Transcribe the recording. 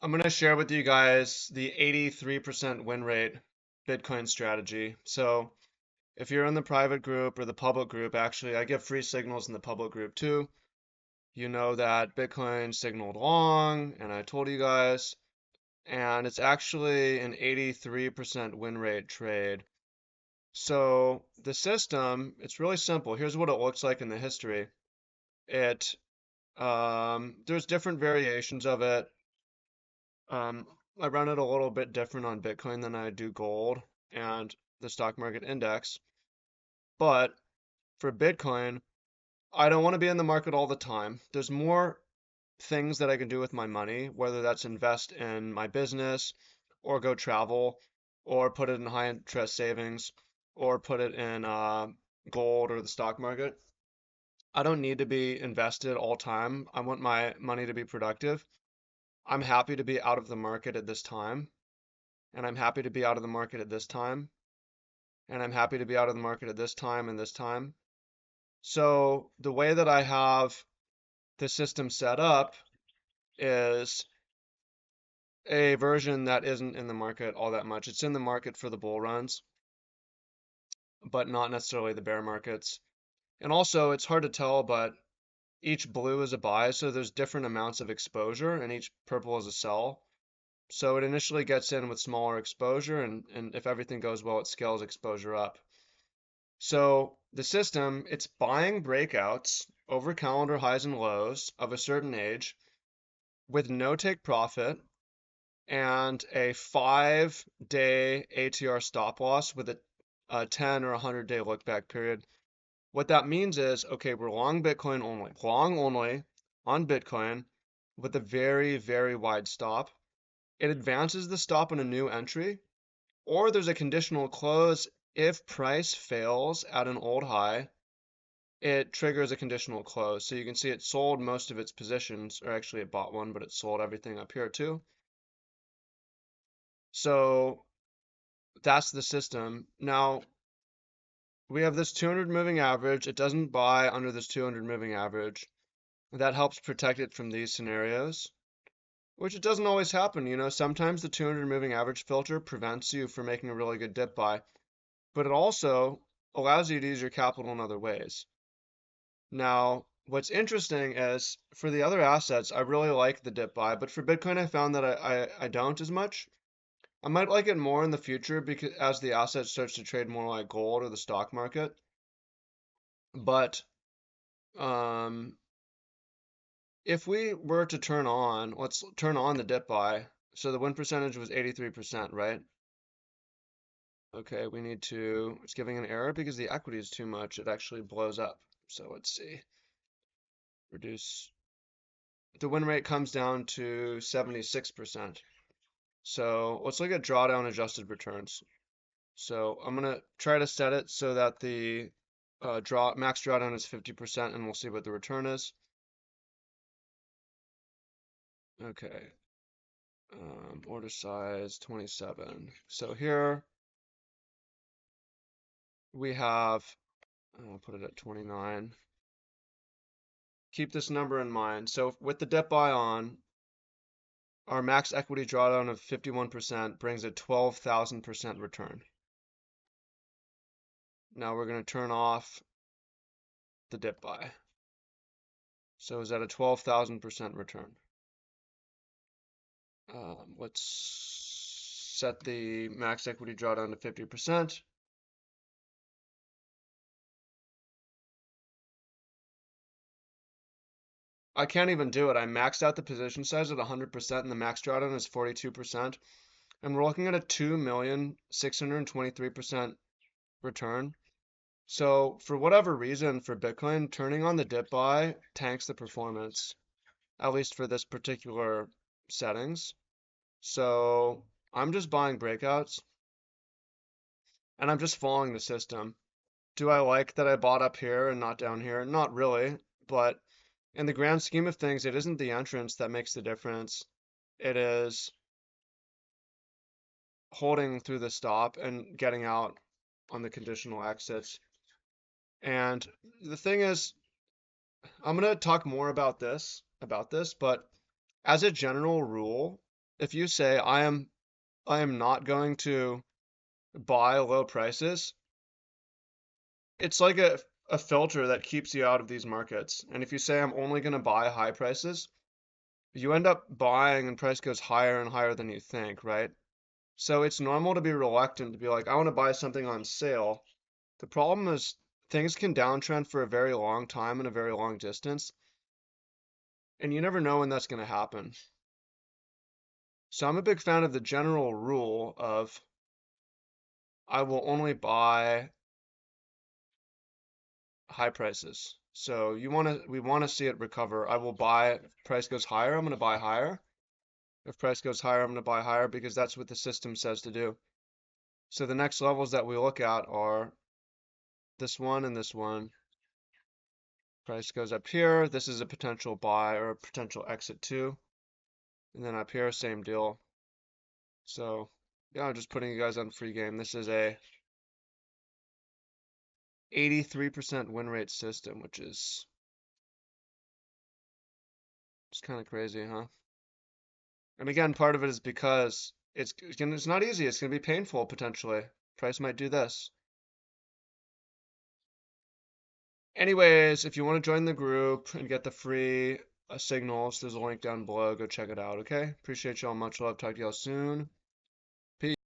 I'm going to share with you guys the 83% win rate Bitcoin strategy. So if you're in the private group or the public group, actually, I give free signals in the public group too. You know that Bitcoin signaled long, and I told you guys, and it's actually an 83% win rate trade. So the system, it's really simple. Here's what it looks like in the history. It, there's different variations of it. Um, I run it a little bit different on Bitcoin than I do gold and the stock market index. But for Bitcoin, I don't want to be in the market all the time. There's more things that I can do with my money, whether that's invest in my business or go travel or put it in high interest savings or put it in gold or the stock market. I don't need to be invested all time. I want my money to be productive. I'm happy to be out of the market at this time, and I'm happy to be out of the market at this time, and I'm happy to be out of the market at this time and this time. So the way that I have the system set up is a version that isn't in the market all that much. It's in the market for the bull runs, but not necessarily the bear markets. And also, it's hard to tell, but each blue is a buy, so there's different amounts of exposure, and each purple is a sell. So it initially gets in with smaller exposure, and if everything goes well, it scales exposure up. So the system, it's buying breakouts over calendar highs and lows of a certain age with no take profit and a 5-day ATR stop loss with a 10 or 100-day look back period. What that means is, okay, we're long only on Bitcoin with a very, very wide stop. It advances the stop on a new entry, or there's a conditional close if price fails at an old high. It triggers a conditional close. So you can see it sold most of its positions, or actually it bought one, but it sold everything up here too. So that's the system. Now we have this 200 moving average. It doesn't buy under this 200 moving average. That helps protect it from these scenarios, which it doesn't always happen. Sometimes the 200 moving average filter prevents you from making a really good dip buy, but it also allows you to use your capital in other ways. Now, what's interesting is for the other assets, I really like the dip buy, but for Bitcoin, I found that I don't as much. I might like it more in the future because as the asset starts to trade more like gold or the stock market. But um, if we were to let's turn on the dip buy. So the win percentage was 83%, right? Okay, it's giving an error because the equity is too much. It actually blows up. So let's see. Reduce. The win rate comes down to 76%. So let's look at drawdown adjusted returns. So I'm gonna try to set it so that the max drawdown is 50%, and we'll see what the return is. Okay, order size 27. So here we have, I'll put it at 29. Keep this number in mind. So with the dip buy on, our max equity drawdown of 51% brings a 12,000% return. Now we're going to turn off the dip buy. So is that a 12,000% return? Let's set the max equity drawdown to 50%. I can't even do it. I maxed out the position size at 100% and the max drawdown is 42%. And we're looking at a 2,623% return. So for whatever reason for Bitcoin, turning on the dip buy tanks the performance, at least for this particular settings. So I'm just buying breakouts and I'm just following the system. Do I like that I bought up here and not down here? Not really, but in the grand scheme of things, it isn't the entrance that makes the difference. It is holding through the stop and getting out on the conditional exits. And the thing is, I'm going to talk more about this, but as a general rule, if you say I am not going to buy low prices, it's like a filter that keeps you out of these markets. And if you say I'm only going to buy high prices, you end up buying and price goes higher and higher than you think, right? So it's normal to be reluctant to be like, I want to buy something on sale. The problem is things can downtrend for a very long time and a very long distance, and you never know when that's going to happen. So I'm a big fan of the general rule of I will only buy high prices. So we want to see it recover. I will buy, if price goes higher, I'm going to buy higher. If price goes higher, I'm going to buy higher because that's what the system says to do. So the next levels that we look at are this one and this one. Price goes up here. This is a potential buy or a potential exit too. And then up here, same deal. So yeah, I'm just putting you guys on free game. This is a 83% win rate system, which is just kind of crazy, huh? And again, part of it is because it's not easy. It's gonna be painful potentially. Price might do this. Anyways, if you want to join the group and get the free signals, there's a link down below. Go check it out, okay? Appreciate y'all much love. Talk to y'all soon.